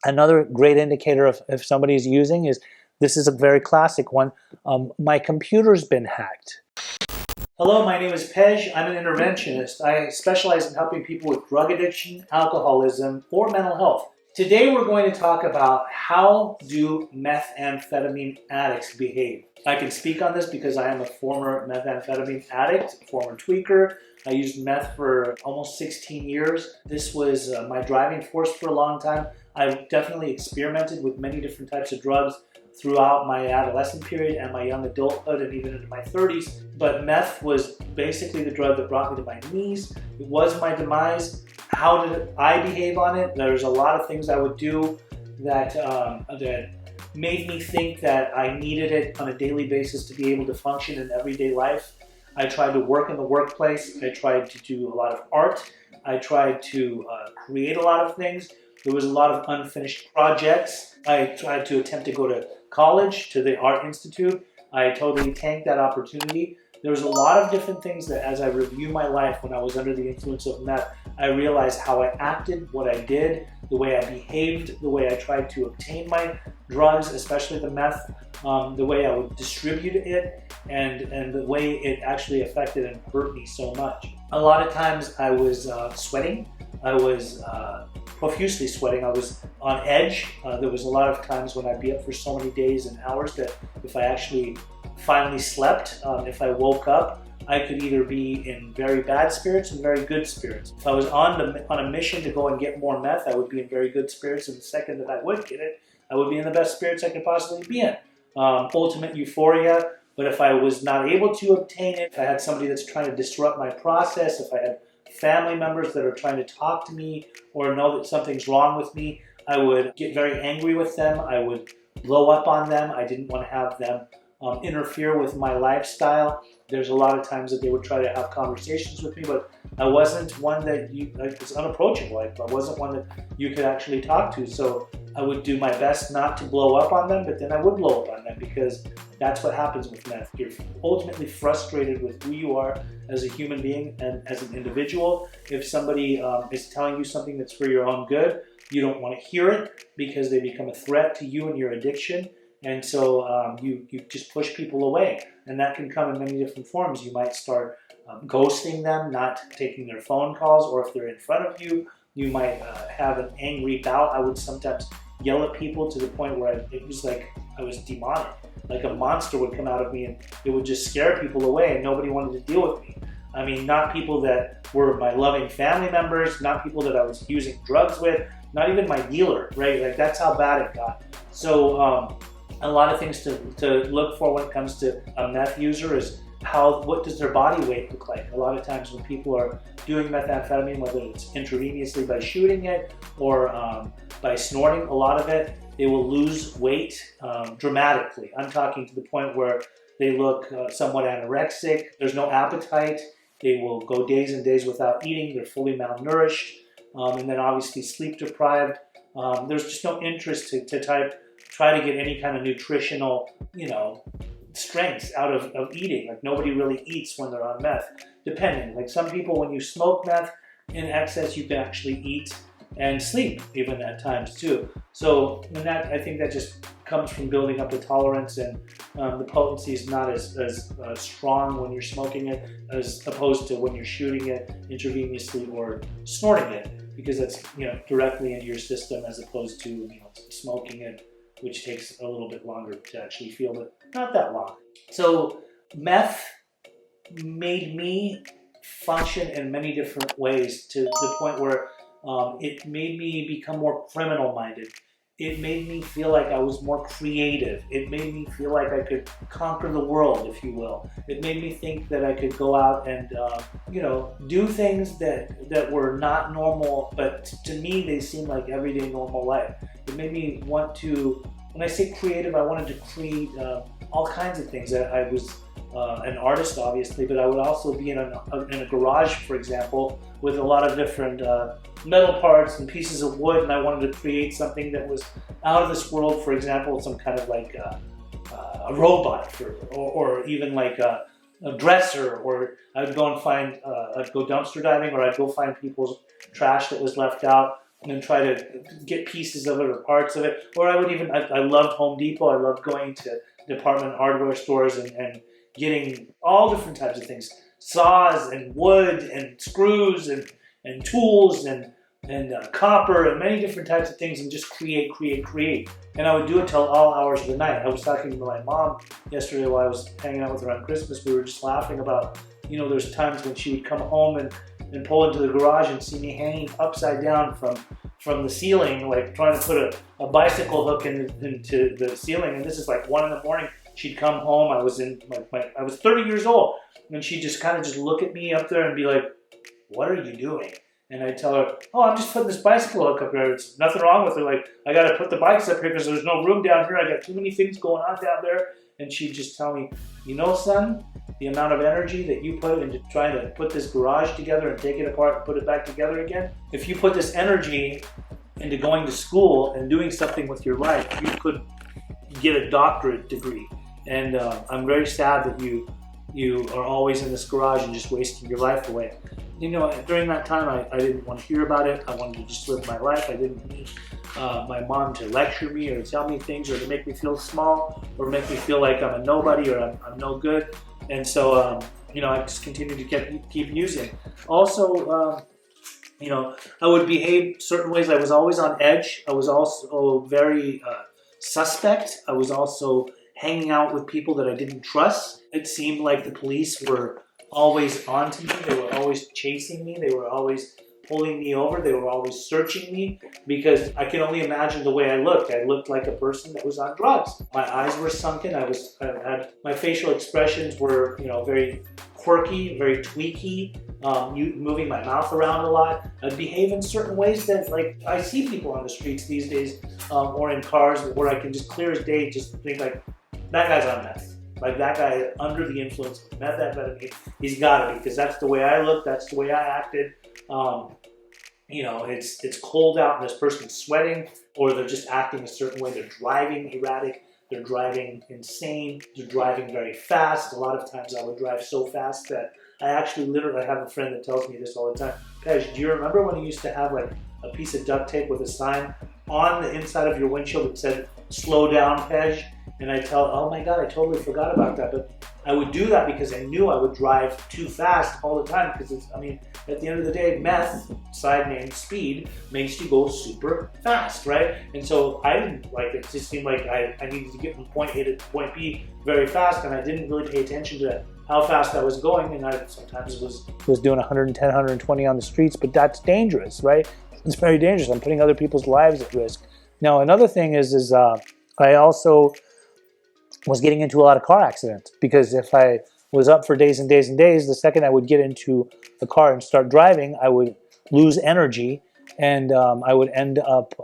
Another great indicator of if somebody's using is, this is a very classic one, my computer's been hacked. Hello, my name is Pej. I'm an interventionist. I specialize in helping people with drug addiction, alcoholism, or mental health. Today we're going to talk about how do methamphetamine addicts behave. I can speak on this because I am a former methamphetamine addict, former tweaker. I used meth for almost 16 years. This was my driving force for a long time. I definitely experimented with many different types of drugs throughout my adolescent period and my young adulthood and even into my 30s. But meth was basically the drug that brought me to my knees. It was my demise. How did I behave on it? There's a lot of things I would do that made me think that I needed it on a daily basis to be able to function in everyday life. I tried to work in the workplace. I tried to do a lot of art. I tried to create a lot of things. There was a lot of unfinished projects. I tried to attempt to go to college, to the Art Institute. I totally tanked that opportunity. There was a lot of different things that as I review my life when I was under the influence of meth, I realized how I acted, what I did, the way I behaved, the way I tried to obtain my drugs, especially the meth, the way I would distribute it, and the way it actually affected and hurt me so much. A lot of times I was sweating. I was profusely sweating. I was on edge. There was a lot of times when I'd be up for so many days and hours that if I actually finally slept, if I woke up, I could either be in very bad spirits and very good spirits. If I was on a mission to go and get more meth, I would be in very good spirits, and the second that I would get it, I would be in the best spirits I could possibly be in. Ultimate euphoria. But if I was not able to obtain it, if I had somebody that's trying to disrupt my process, if I had family members that are trying to talk to me or know that something's wrong with me, I would get very angry with them. I would blow up on them. I didn't want to have them interfere with my lifestyle. There's a lot of times that they would try to have conversations with me, but I wasn't one that was unapproachable. I wasn't one that you could actually talk to. So I would do my best not to blow up on them, but then I would blow up on them because that's what happens with meth. You're ultimately frustrated with who you are as a human being and as an individual. If somebody is telling you something that's for your own good, you don't want to hear it because they become a threat to you and your addiction. And so you just push people away. And that can come in many different forms. You might start ghosting them, not taking their phone calls, or if they're in front of you, you might have an angry bout. I would sometimes yell at people to the point where it was like I was demonic. Like a monster would come out of me and it would just scare people away and nobody wanted to deal with me. I mean, not people that were my loving family members, not people that I was using drugs with, not even my dealer, right? Like that's how bad it got. So a lot of things to look for when it comes to a meth user is what does their body weight look like? A lot of times when people are doing methamphetamine, whether it's intravenously by shooting it or by snorting a lot of it, they will lose weight dramatically. I'm talking to the point where they look somewhat anorexic, there's no appetite, they will go days and days without eating, they're fully malnourished, and then obviously sleep deprived. There's just no interest to try to get any kind of nutritional, strengths out of eating. Like nobody really eats when they're on meth, depending. Like some people, when you smoke meth in excess, you can actually eat and sleep even at times too. So I think that just comes from building up the tolerance, and the potency is not as strong when you're smoking it as opposed to when you're shooting it intravenously or snorting it, because that's directly into your system as opposed to smoking it, which takes a little bit longer to actually feel, but not that long. So meth made me function in many different ways to the point where it made me become more criminal-minded. It made me feel like I was more creative. It made me feel like I could conquer the world, if you will. It made me think that I could go out and, do things that were not normal, but to me, they seemed like everyday normal life. It made me want to, when I say creative, I wanted to create all kinds of things. I was an artist, obviously, but I would also be in a garage, for example, with a lot of different metal parts and pieces of wood, and I wanted to create something that was out of this world. For example, some kind of like a robot, or even like a dresser, or I'd go and find, I'd go dumpster diving, or I'd go find people's trash that was left out, and try to get pieces of it or parts of it. Or I would even, I loved Home Depot. I loved going to department hardware stores and getting all different types of things. Saws and wood and screws and tools and copper and many different types of things, and just create. And I would do it till all hours of the night. I was talking to my mom yesterday while I was hanging out with her on Christmas. We were just laughing about, you know, there's times when she would come home and pull into the garage and see me hanging upside down from the ceiling, like trying to put a bicycle hook into the ceiling. And this is like 1 in the morning. She'd come home. I was I was 30 years old, and she'd just kind of just look at me up there and be like, "What are you doing?" And I'd tell her, "Oh, I'm just putting this bicycle hook up there. It's nothing wrong with it. Like, I got to put the bikes up here because there's no room down here. I got too many things going on down there." And she'd just tell me, "You know, son, the amount of energy that you put into trying to put this garage together and take it apart and put it back together again, if you put this energy into going to school and doing something with your life, you could get a doctorate degree. And I'm very sad that you are always in this garage and just wasting your life away." You know, during that time, I didn't want to hear about it. I wanted to just live my life. I didn't need my mom to lecture me or tell me things or to make me feel small or make me feel like I'm a nobody or I'm no good. And so, you know, I just continued to keep using. Also, you know, I would behave certain ways. I was always on edge. I was also very suspect. I was also hanging out with people that I didn't trust. It seemed like the police were always onto me. They were always chasing me. They were always pulling me over. They were always searching me because I can only imagine the way I looked. I looked like a person that was on drugs. My eyes were sunken. My facial expressions were, you know, very quirky, very tweaky, moving my mouth around a lot. I'd behave in certain ways that, like, I see people on the streets these days or in cars where I can just clear as day just think like, that guy's on meth. Like, that guy is under the influence of methamphetamine. He's got to be, because that's the way I looked. That's the way I acted. You know, it's cold out and this person's sweating, or they're just acting a certain way. They're driving erratic. They're driving insane. They're driving very fast. A lot of times I would drive so fast that I actually literally have a friend that tells me this all the time. Pej, do you remember when you used to have like a piece of duct tape with a sign on the inside of your windshield that said, "Slow down, Pej"? And I tell, oh my God, I totally forgot about that. But I would do that because I knew I would drive too fast all the time. Because I mean, at the end of the day, meth, side name speed, makes you go super fast, right? And so I didn't like it. It just seemed like I needed to get from point A to point B very fast, and I didn't really pay attention to how fast I was going. And I sometimes was doing 110, 120 on the streets, but that's dangerous, right? It's very dangerous. I'm putting other people's lives at risk. Now, another thing is I also was getting into a lot of car accidents, because if I was up for days and days and days, the second I would get into the car and start driving, I would lose energy, and I would end up,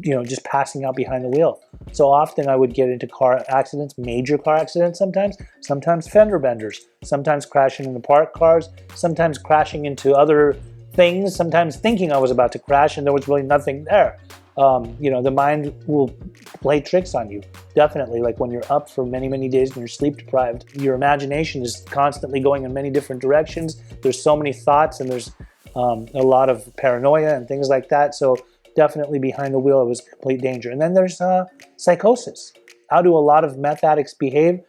you know, just passing out behind the wheel. So often I would get into car accidents, major car accidents sometimes fender benders, sometimes crashing into parked cars, sometimes crashing into other things, sometimes thinking I was about to crash and there was really nothing there. You know, the mind will play tricks on you. Definitely, like when you're up for many, many days and you're sleep deprived, your imagination is constantly going in many different directions. There's so many thoughts, and there's a lot of paranoia and things like that. So definitely behind the wheel, it was complete danger. And then there's psychosis. How do a lot of meth addicts behave?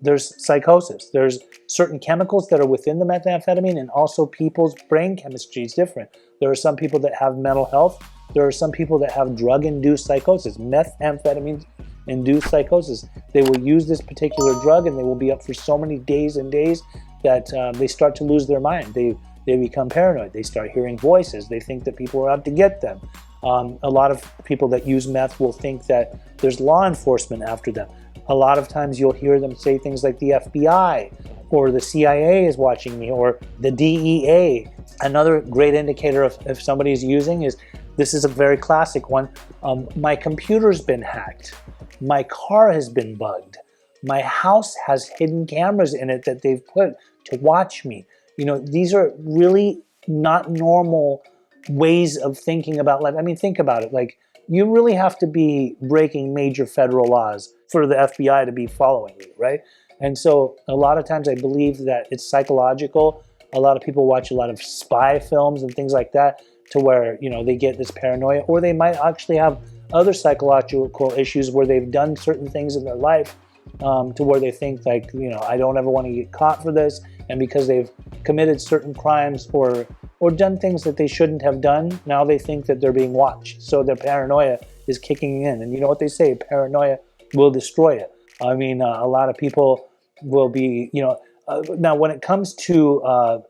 There's psychosis. There's certain chemicals that are within the methamphetamine, and also people's brain chemistry is different. There are some people that have mental health. There are some people that have drug-induced psychosis, methamphetamine-induced psychosis. They will use this particular drug and they will be up for so many days and days that they start to lose their mind. They become paranoid. They start hearing voices. They think that people are out to get them. A lot of people that use meth will think that there's law enforcement after them. A lot of times you'll hear them say things like the FBI or the CIA is watching me, or the DEA. Another great indicator of if somebody is using is, this is a very classic one, my computer's been hacked, my car has been bugged, my house has hidden cameras in it that they've put to watch me. You know, these are really not normal ways of thinking about life. I mean, think about it. Like, you really have to be breaking major federal laws for the FBI to be following you, right? And so a lot of times I believe that it's psychological. A lot of people watch a lot of spy films and things like that to where, you know, they get this paranoia, or they might actually have other psychological issues where they've done certain things in their life to where they think like, you know, I don't ever want to get caught for this. And because they've committed certain crimes or done things that they shouldn't have done, now they think that they're being watched. So their paranoia is kicking in. And you know what they say, paranoia will destroy it. I mean, a lot of people will be, you know, now when it comes to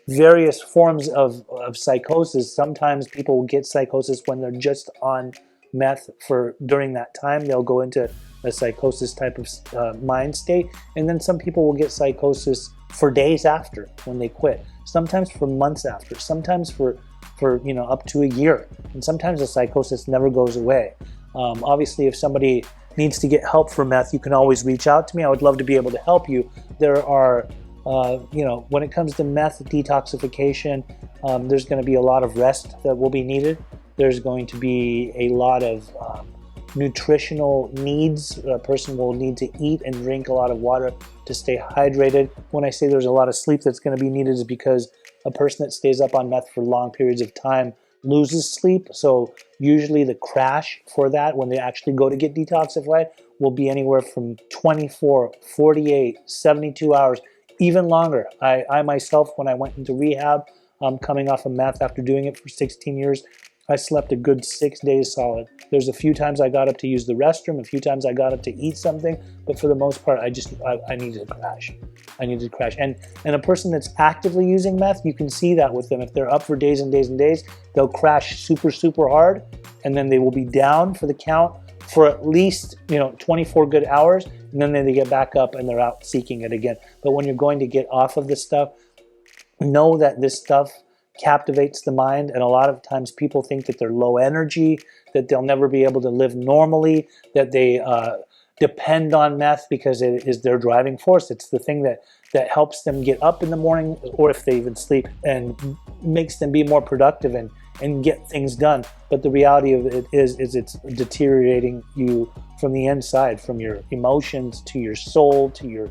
various forms of psychosis, sometimes people will get psychosis when they're just on meth for during that time. They'll go into a psychosis type of mind state, and then some people will get psychosis for days after when they quit, sometimes for months after, sometimes for you know, up to a year, and sometimes the psychosis never goes away. Obviously, if somebody needs to get help for meth, you can always reach out to me. I would love to be able to help you. There are you know, when it comes to meth detoxification, there's going to be a lot of rest that will be needed. There's going to be a lot of nutritional needs. A person will need to eat and drink a lot of water to stay hydrated. When I say there's a lot of sleep that's going to be needed, is because a person that stays up on meth for long periods of time loses sleep. So usually the crash for that, when they actually go to get detoxified, will be anywhere from 24, 48, 72 hours, even longer. I myself, when I went into rehab, coming off of meth after doing it for 16 years, I slept a good 6 days solid. There's a few times I got up to use the restroom, a few times I got up to eat something, but for the most part, I needed to crash. I needed to crash. And a person that's actively using meth, you can see that with them. If they're up for days and days and days, they'll crash super, super hard, and then they will be down for the count for at least, you know, 24 good hours, and then they get back up and they're out seeking it again. But when you're going to get off of this stuff, know that this stuff captivates the mind, and a lot of times people think that they're low energy, that they'll never be able to live normally, that they depend on meth because it is their driving force. It's the thing that helps them get up in the morning, or if they even sleep, and makes them be more productive and get things done. But the reality of it is it's deteriorating you from the inside, from your emotions to your soul to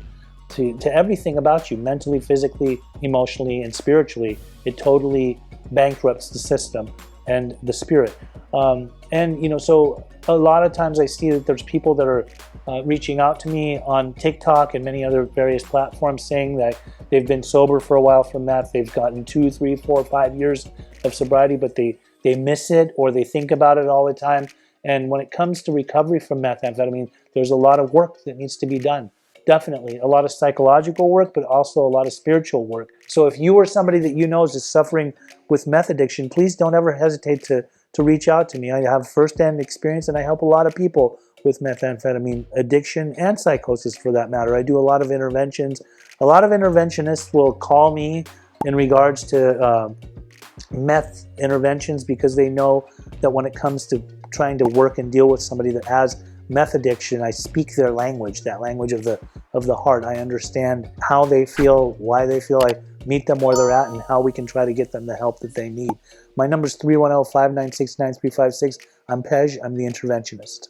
everything about you, mentally, physically, emotionally, and spiritually. It totally bankrupts the system and the spirit. And you know, so a lot of times I see that there's people that are reaching out to me on TikTok and many other various platforms saying that they've been sober for a while from meth. They've gotten 2, 3, 4, 5 years of sobriety, but they miss it, or they think about it all the time. And when it comes to recovery from methamphetamine, there's a lot of work that needs to be done. Definitely a lot of psychological work, but also a lot of spiritual work. So if you or somebody that you know is suffering with meth addiction, please don't ever hesitate to reach out to me. I have firsthand experience, and I help a lot of people with methamphetamine addiction and psychosis for that matter. I do a lot of interventions. A lot of interventionists will call me in regards to meth interventions because they know that when it comes to trying to work and deal with somebody that has meth addiction, I speak their language, that language of the heart. I understand how they feel, why they feel. I meet them where they're at, and how we can try to get them the help that they need. My number is 310-596-9356. I'm Pej. I'm the interventionist.